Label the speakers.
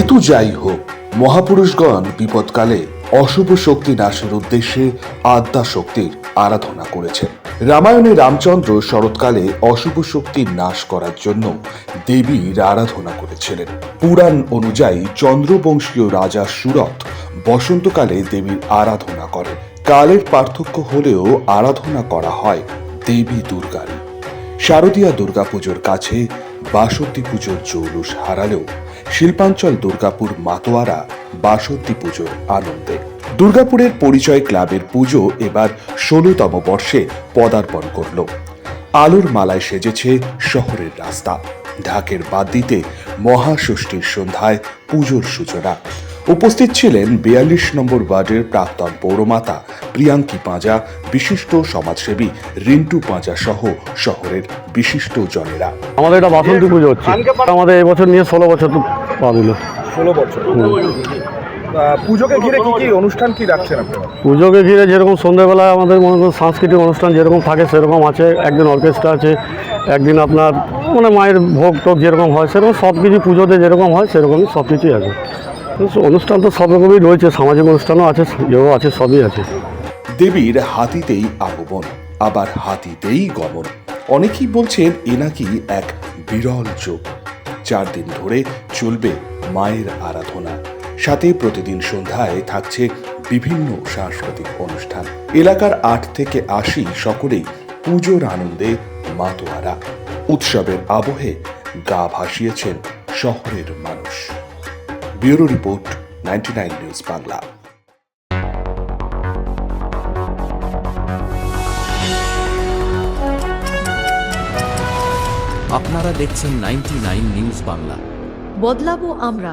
Speaker 1: হেতু যাই হোক, মহাপুরুষগণ বিপদকালে অশুভ শক্তি নাশের উদ্দেশ্যে আদ্যা শক্তির আরাধনা করেছেন। রামায়ণে রামচন্দ্র শরৎকালে অশুভ শক্তির নাশ করার জন্য দেবীর আরাধনা করেছিলেন। পুরাণ অনুযায়ী চন্দ্রবংশীয় রাজা সুরথ বসন্তকালে দেবীর আরাধনা করেন। কালের পার্থক্য হলেও আরাধনা করা হয় দেবী দুর্গার। শারদীয়া দুর্গাপুজোর কাছে বাসন্তী পুজোর জৌলুস হারালেও শিল্পাঞ্চল দুর্গাপুর মাতোয়ারা বাসন্তী পুজোর আনন্দে। দুর্গাপুরের পরিচয় ক্লাবের পুজো এবার ১৬তম বর্ষে পদার্পণ করল। আলোর মালায় সেজেছে শহরের রাস্তা। ঢাকের বাদ দিতে মহাষষ্ঠীর সন্ধ্যায় পুজোর সূচনা। উপস্থিত ছিলেন ৪২ নম্বর ওয়ার্ডের প্রাক্তন পৌরমাতা প্রিয়াঙ্কি পাঁজা, বিশিষ্ট সমাজসেবী রিন্টু পাঁজা সহ শহরের বিশিষ্ট জনেরা।
Speaker 2: আমাদের এটা বাসন্তী পুজো হচ্ছে, আমাদের এবছর নিয়ে ১৬ বছর পা দিল।
Speaker 3: ১৬ বছর। পুজোকে ঘিরে কি কি অনুষ্ঠান কি রাখছেন আপনারা?
Speaker 2: পুজোকে ঘিরে যেরকম সন্ধ্যাবেলায় আমাদের মনে করুন সাংস্কৃতিক অনুষ্ঠান যেরকম থাকে সেরকম আছে, একদিন অর্কেস্ট্রা আছে, একদিন আপনার মানে মায়ের ভোগ টোগ যেরকম হয় সেরকম সব কিছু পুজোতে যেরকম হয় সেরকমই সব কিছুই আছে। অনুষ্ঠান তো সব রকমই রয়েছে, সামাজিক অনুষ্ঠানও আছে, ইয়েও আছে, সবই আছে।
Speaker 1: দেবীর হাতিতেই আগমন, আবার হাতিতেই গমন। অনেকেই বলছেন এ নাকি এক বিরল যোগ। ৪ দিন ধরে চলবে মায়ের আরাধনা, সাথে প্রতিদিন সন্ধ্যায় থাকছে বিভিন্ন সাংস্কৃতিক অনুষ্ঠান। এলাকার ৮ থেকে ৮০ সকলেই পুজোর আনন্দে মাতোয়ারা। উৎসবের আবহে গা ভাসিয়েছেন শহরের মানুষ। Bureau report, 99 news Bangla.
Speaker 4: আপনারা দেখছেন 99 নিউজ বাংলা।
Speaker 5: বদলাবো আমরা।